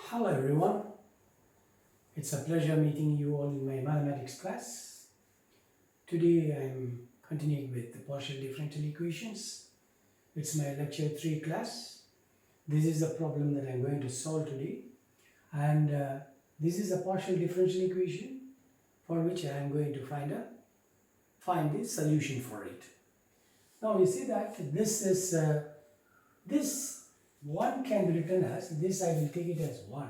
Hello everyone, it's a pleasure meeting you all in my mathematics class. Today I am continuing with the partial differential equations. It's my lecture 3 class. This is the problem that I am going to solve today, and this is a partial differential equation for which I am going to find the solution for it. Now you see that this 1 can be written as, this I will take it as 1.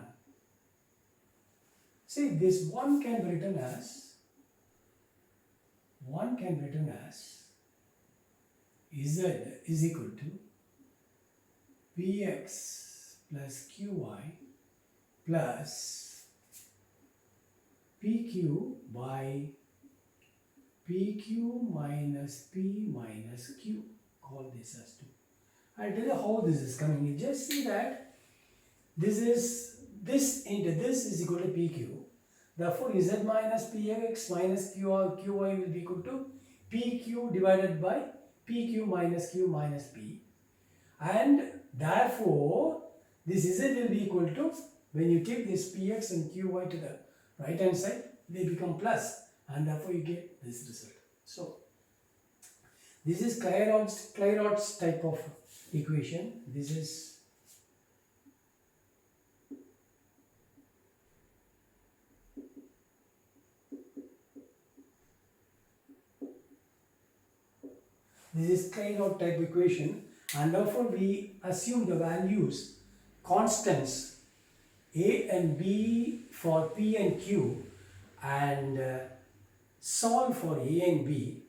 See, this 1 can be written as z is equal to px plus qy plus pq by pq minus p minus q. Call this as 2. I'll tell you how this is coming. You just see that this into this is equal to pq. Therefore, z minus px minus qy will be equal to pq divided by pq minus q minus p. And therefore, this z will be equal to, when you take this px and qy to the right hand side, they become plus, and therefore you get this result. So, this is Clairaut's type of equation. This is Clairaut type equation, and therefore we assume the values constants a and b for p and q, and solve for a and b,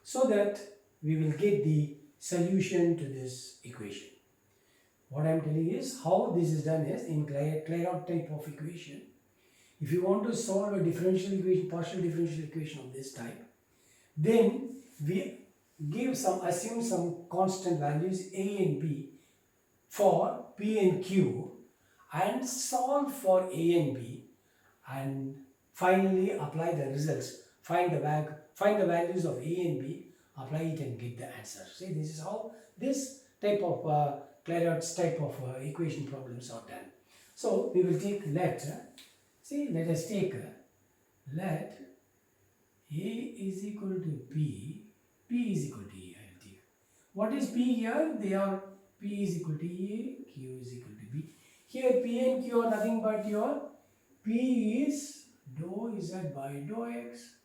so that we will get the solution to this equation. What I am telling is how this is done is in Clairaut type of equation. If you want to solve a differential equation, partial differential equation of this type, then we assume some constant values a and b for p and q, and solve for a and b, and finally apply the results. Find the values of a and b, apply it and get the answer. See, this is how this type of Clairaut's type of equation problems are done. So we will take let us take let a is equal to p is equal to a. I will take. What is p here? They are p is equal to a, q is equal to b. Here p and q are nothing but your p is dou z by dou x,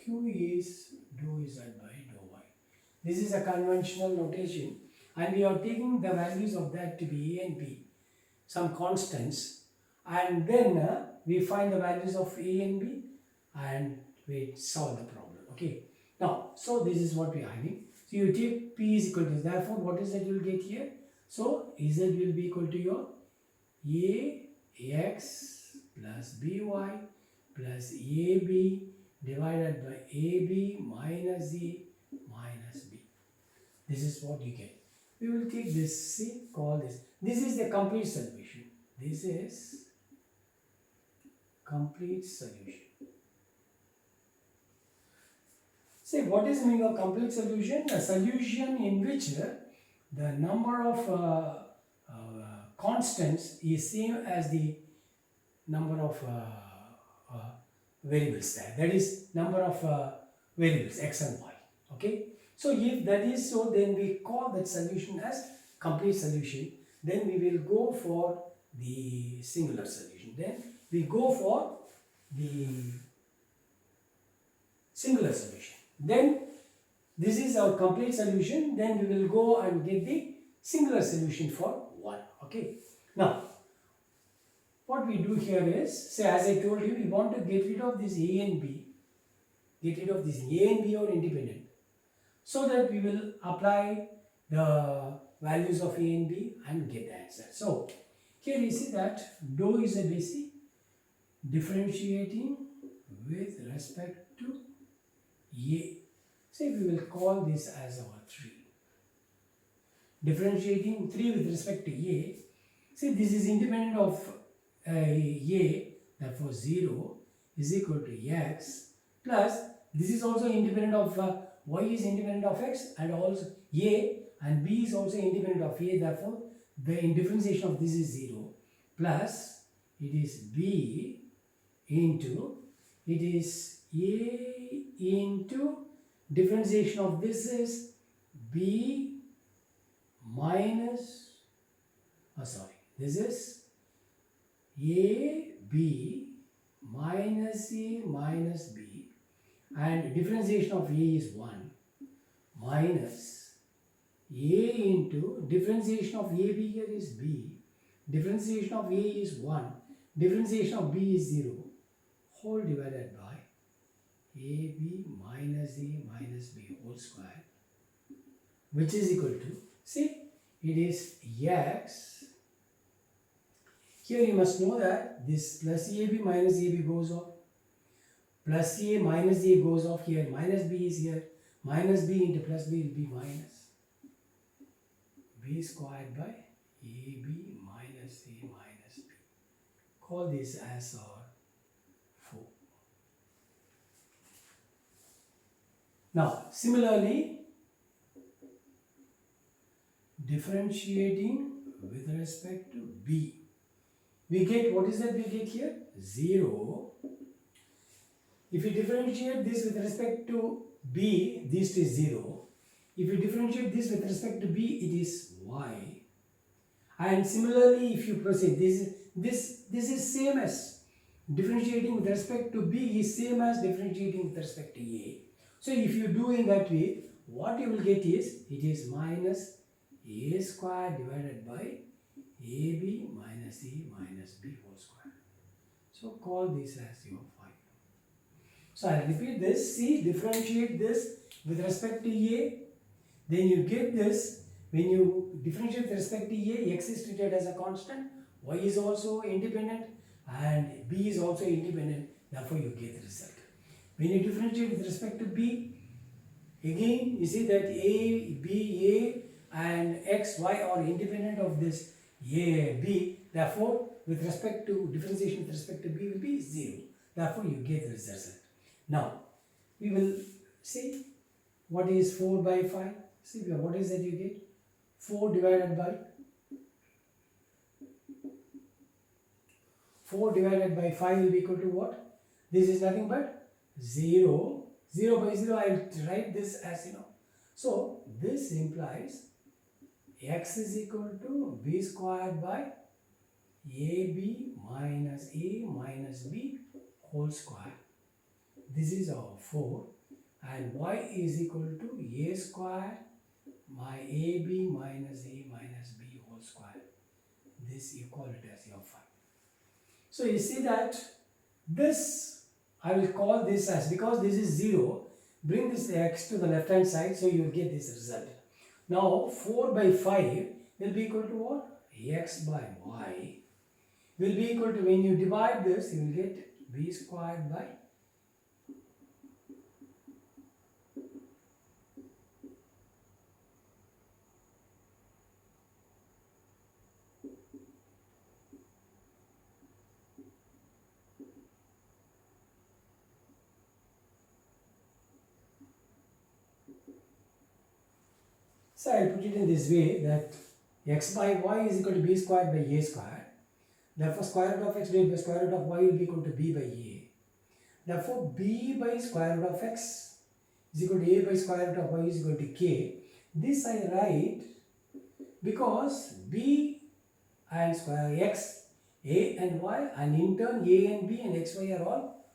q is dou z by dou y. This is a conventional notation, and we are taking the values of that to be a and b, some constants, and then we find the values of a and b and we solve the problem. Okay. Now, so this is what we are having. So you take p is equal to, therefore what is that you will get here? So z will be equal to your ax plus by plus ab divided by ab minus a minus b. This is what you get. We will take this, see, call this. This is the complete solution. This is complete solution. Say, what is the meaning of complete solution? A solution in which the number of constants is same as the number of variables there. That is number of variables x and y. Okay. So if that is so, then we call that solution as complete solution. Then we will go for the singular solution. Then we go for the singular solution. Then this is our complete solution. Then we will go and get the singular solution for 1. Okay. Now, what we do here is, say, as I told you, we want to get rid of this a and b. Get rid of this a and b are independent, so that we will apply the values of a and b and get the answer. So, here you see that dou is a basic differentiating with respect to a. Say we will call this as our 3. Differentiating 3 with respect to a. See, this is independent of a, therefore 0 is equal to x, plus this is also independent of y is independent of x, and also a and b is also independent of a, therefore the differentiation of this is 0, plus it is B into, it is A into, differentiation of this is B minus, this is AB minus A minus B, and differentiation of A is 1 minus A into, differentiation of AB here is B, differentiation of A is 1, differentiation of B is 0, whole divided by AB minus A minus B whole square, which is equal to, see, it is X. Here you must know that this plus AB minus AB goes off, plus A minus A goes off here, minus B is here, minus B into plus B will be minus B squared by AB minus A minus B. Call this as our 4. Now, similarly, differentiating with respect to B, we get, what is that we get here? 0. If you differentiate this with respect to B, this is 0. If you differentiate this with respect to B, it is Y. And similarly, if you proceed, this is same as differentiating with respect to B is same as differentiating with respect to A. So if you do in that way, what you will get is, it is minus A square divided by AB minus A minus B whole square. So call this as your 5. So I repeat this, see, differentiate this with respect to A, then you get this, when you differentiate with respect to A, X is treated as a constant, Y is also independent and B is also independent, therefore you get the result. When you differentiate with respect to B, again you see that A, B, A and X, Y are independent of this A, B, therefore with respect to differentiation with respect to B will be 0, therefore you get this result. Now we will see what is 4 by 5. See what is that you get? 4 divided by 5 will be equal to what? This is nothing but 0. 0 by 0, I will write this as So this implies X is equal to B squared by AB minus A minus B whole square. This is our 4, and Y is equal to A square by AB minus A minus B whole square. This you call it as your 5. So you see that this, I will call this as, because this is 0, bring this X to the left hand side, so you will get this result. Now 4 by 5 will be equal to what? X by Y will be equal to, when you divide this, you will get B squared by So I will put it in this way, that X by Y is equal to B squared by A squared. Therefore square root of X divided by square root of Y will be equal to B by A. Therefore B by square root of X is equal to A by square root of Y is equal to K. This I write because B and square X, A and Y, and in turn A and B and X, Y are all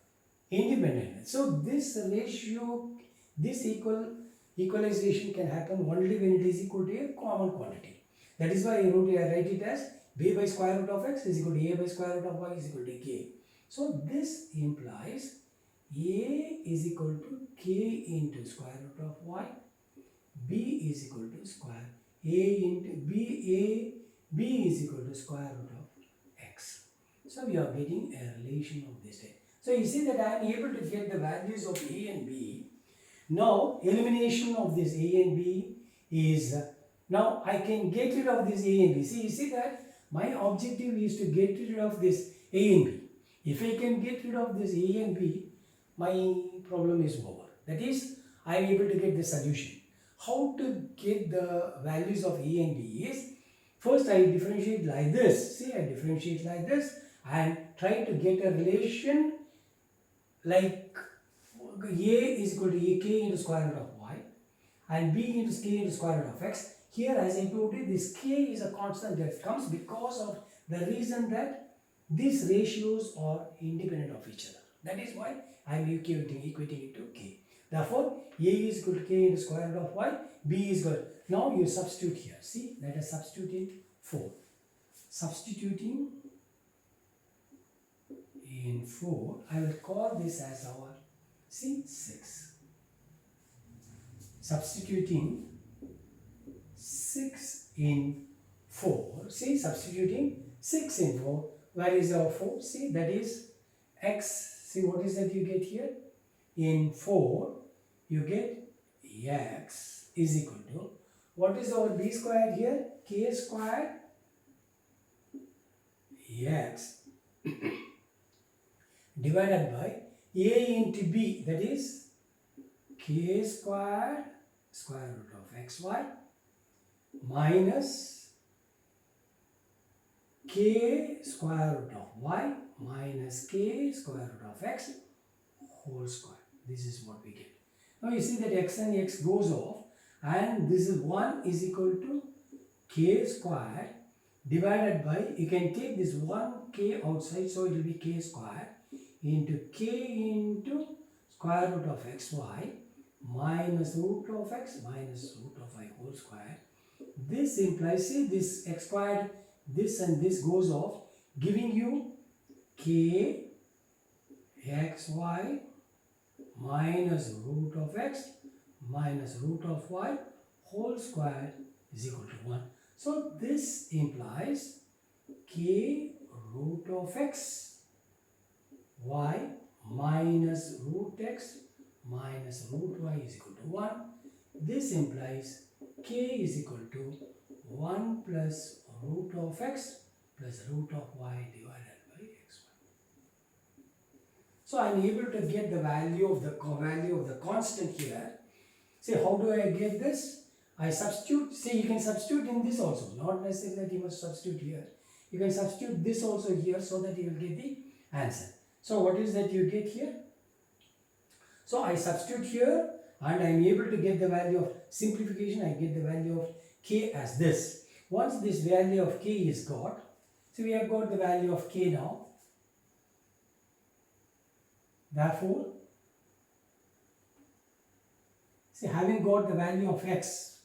independent. So this ratio, this equalization can happen only when it is equal to a common quantity. That is why I write it as B by square root of X is equal to A by square root of Y is equal to K. So this implies A is equal to K into square root of Y, B is equal to square A into B is equal to square root of X. So we are getting a relation of this type. So you see that I am able to get the values of A and B. Now elimination of this A and B is, now I can get rid of this A and B. See, you see that my objective is to get rid of this A and B. If I can get rid of this A and B, my problem is over. That is, I am able to get the solution. How to get the values of A and B is, first I differentiate like this. See, I differentiate like this, and try to get a relation like a is equal to a k into square root of y and b into k into square root of x. Here, as I told you, this k is a constant that comes because of the reason that these ratios are independent of each other. That is why I am equating it to k. Therefore, a is equal to k into square root of y, b is equal. Now you substitute here. See, let us substitute in 4. Substituting in 4, I will call this as our, see, 6. Substituting 6 in 4. See, substituting 6 in 4. Where is our 4? See, that is x. See, what is that you get here? In 4, you get x is equal to, what is our b squared here? K squared x divided by a into b, that is k squared square root of xy minus k square root of y minus k square root of x whole square. This is what we get. Now you see that x and x goes off, and this is 1 is equal to k squared divided by, you can take this 1k outside, so it will be k squared into k into square root of xy minus root of x minus root of y whole square. This implies, see, this x squared, this and this goes off, giving you k xy minus root of x minus root of y whole square is equal to 1. So this implies k root of x y minus root x minus root y is equal to 1. This implies k is equal to 1 plus root of x plus root of y divided by xy. So I am able to get the value of the constant here. See, how do I get this? I substitute. See, you can substitute in this also. Not necessarily that you must substitute here. You can substitute this also here so that you will get the answer. So what is that you get here? So I substitute here and I am able to get the value of simplification. I get the value of k as this. Once this value of k is got, so we have got the value of k now. Therefore, see, having got the value of x,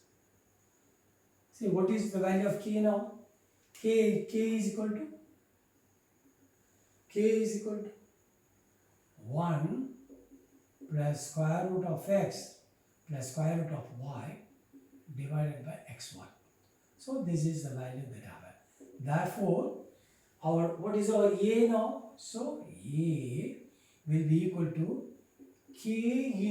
see, what is the value of k now? K is equal to 1 plus square root of x plus square root of y divided by xy. So this is the value that I have. Therefore, what is our a now? So a will be equal to k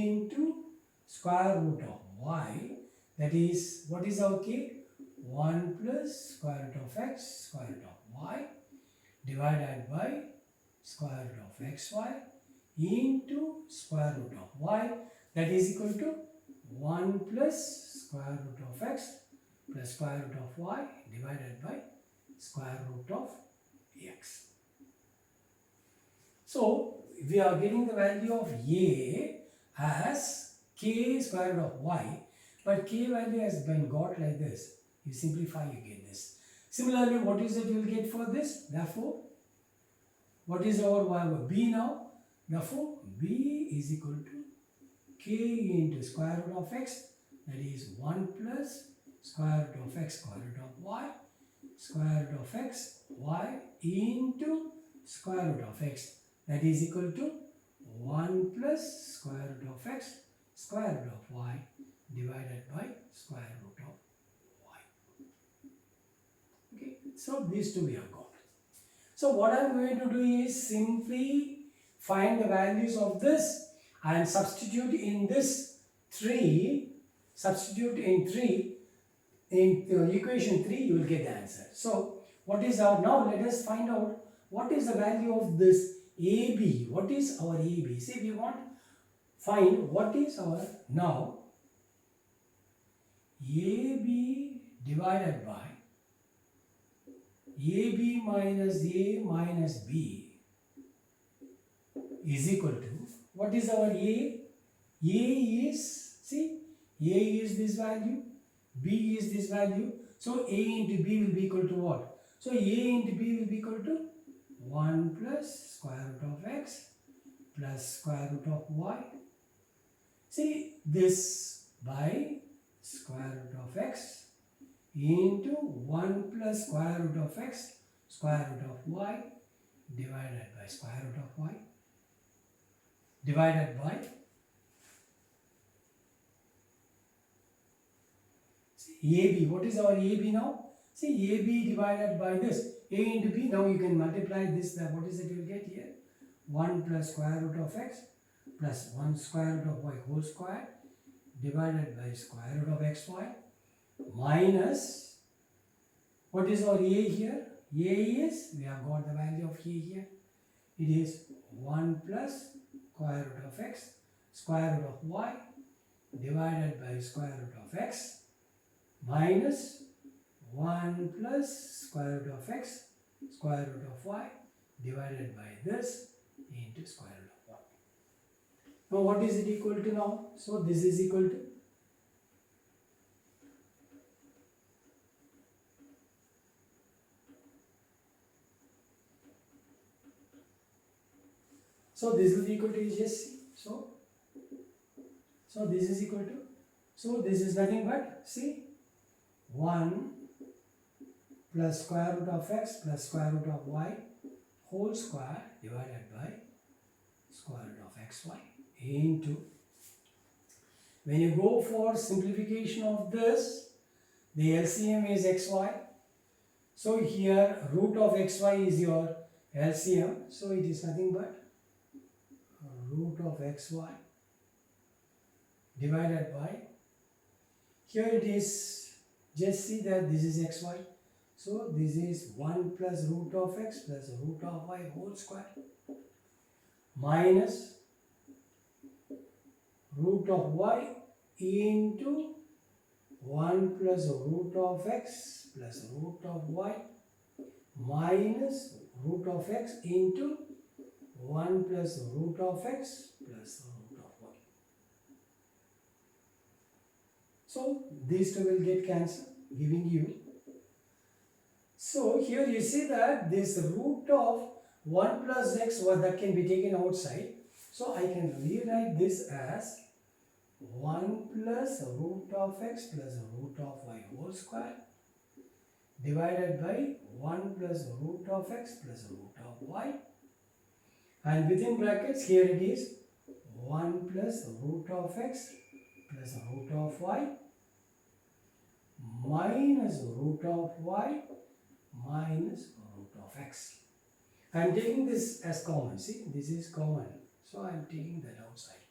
into square root of y, that is, what is our k? 1 plus square root of x square root of y divided by square root of xy into square root of y, that is equal to 1 plus square root of x plus square root of y divided by square root of x. So we are getting the value of a as k square root of y, but k value has been got like this. You simplify, you get this. Similarly, what is it you will get for this? Therefore, what is our b now? Therefore, b is equal to k into square root of x, that is 1 plus square root of x square root of y, square root of x y into square root of x, that is equal to 1 plus square root of x square root of y divided by square root of y. Okay, so these two we have got. So what I am going to do is simply find the values of this and substitute in this 3, substitute in 3, in equation 3 you will get the answer. So what is our, now let us find out what is the value of this AB. What is our AB? See, we want to find what is our now AB divided by AB minus A minus B is equal to, what is our A? A is, see, A is this value, B is this value. So A into B will be equal to what? So A into B will be equal to 1 plus square root of x plus square root of y. See, this by square root of x into 1 plus square root of x square root of y divided by square root of y divided by, see, AB. What is our AB now? See, AB divided by this. A into B, now you can multiply this. What is it you will get here? 1 plus square root of x plus 1 square root of y whole square divided by square root of xy minus, what is our A here? A is, we have got the value of A here. It is 1 plus square root of x square root of y divided by square root of x minus 1 plus square root of x square root of y divided by this into square root of y. Now what is it equal to now? So this is equal to, so this will be equal to, you just see, so this is equal to, so this is nothing but, see, 1 plus square root of x plus square root of y whole square divided by square root of xy into, when you go for simplification of this, the LCM is xy. So here root of xy is your LCM. So it is nothing but root of xy divided by, here it is, just see that this is xy. So this is 1 plus root of x plus root of y whole square minus root of y into 1 plus root of x plus root of y minus root of x into 1 plus root of x plus root of y. So these two will get cancelled, giving you. So here you see that this root of 1 plus x, that can be taken outside. So I can rewrite this as 1 plus root of x plus root of y whole square divided by 1 plus root of x plus root of y, and within brackets here it is 1 plus root of x plus root of y minus root of y minus root of x. I am taking this as common. See, this is common. So I am taking that outside.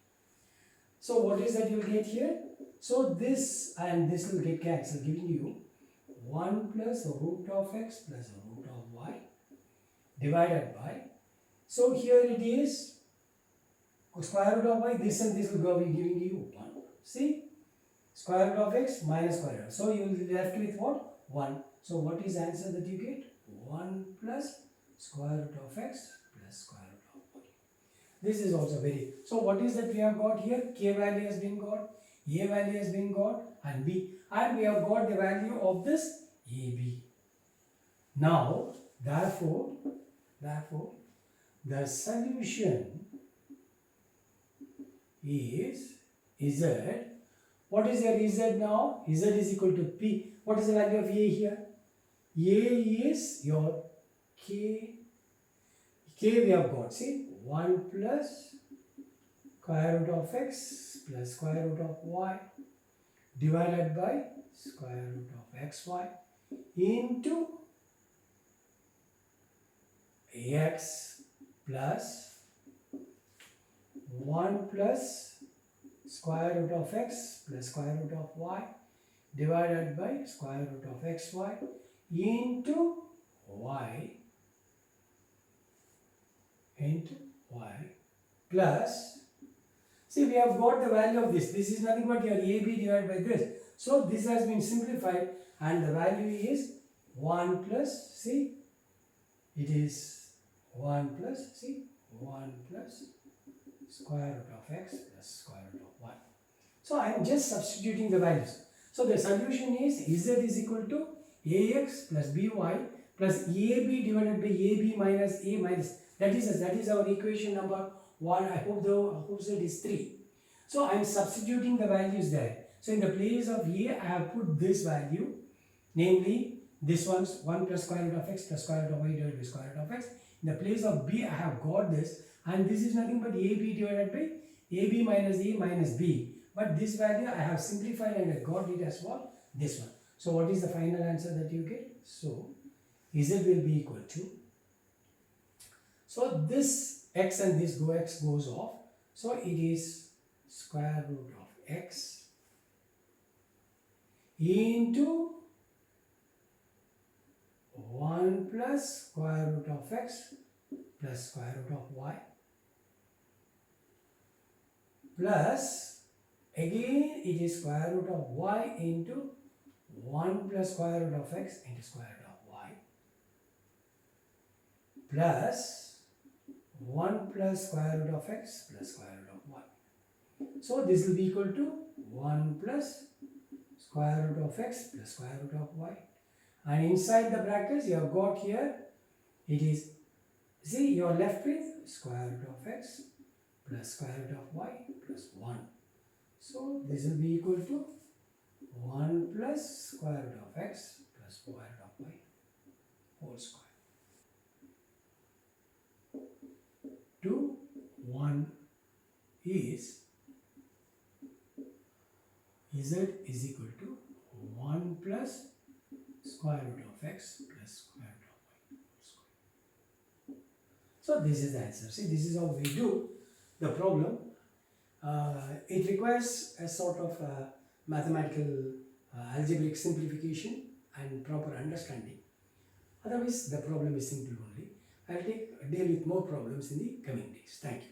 So what is that you will get here? So this and this will get cancelled, giving you 1 plus root of x plus root of y divided by, so here it is square root of y, this and this will go be giving you 1. See, square root of x minus square root. So you will be left with what? 1. So what is the answer that you get? 1 plus square root of x plus square root of y. This is also very, so what is that we have got here? K value has been got, A value has been got, and B, and we have got the value of this AB. Now therefore the solution is Z. What is your Z now? Z is equal to P. What is the value of A here? A is your K. K we have got, see, 1 plus square root of x plus square root of y divided by square root of xy into x plus 1 plus square root of x plus square root of y divided by square root of xy into y plus, see, we have got the value of this. This is nothing but your AB divided by this. So this has been simplified and the value is 1 plus, see, it is 1 plus, see, 1 plus square root of x plus square root of y. So I am just substituting the values. So the solution is z is equal to ax plus by plus ab divided by ab minus a minus. That is our equation number 1. I hope that is 3. So I am substituting the values there. So in the place of a, I have put this value, namely this one's 1 plus square root of x plus square root of y divided by square root of x. In the place of b, I have got this, and this is nothing but ab divided by ab minus a minus b. But this value I have simplified and I got it as what? This one. So what is the final answer that you get? So z will be equal to, so this x and this x goes off. So it is square root of x into 1 plus square root of x plus square root of y plus, again it is square root of y into 1 plus square root of x into square root of y plus 1 plus square root of x plus square root of y. So this will be equal to 1 plus square root of x plus square root of y, and inside the brackets you have got here, it is, see, you are left with square root of x plus square root of y plus 1. So this will be equal to 1 plus square root of x plus square root of y whole square. 2, 1 is z is equal to 1 plus square root of x plus square root of y whole square. So this is the answer. See, this is how we do the problem. It requires a sort of mathematical algebraic simplification and proper understanding. Otherwise, the problem is simple only. I will deal with more problems in the coming days. Thank you.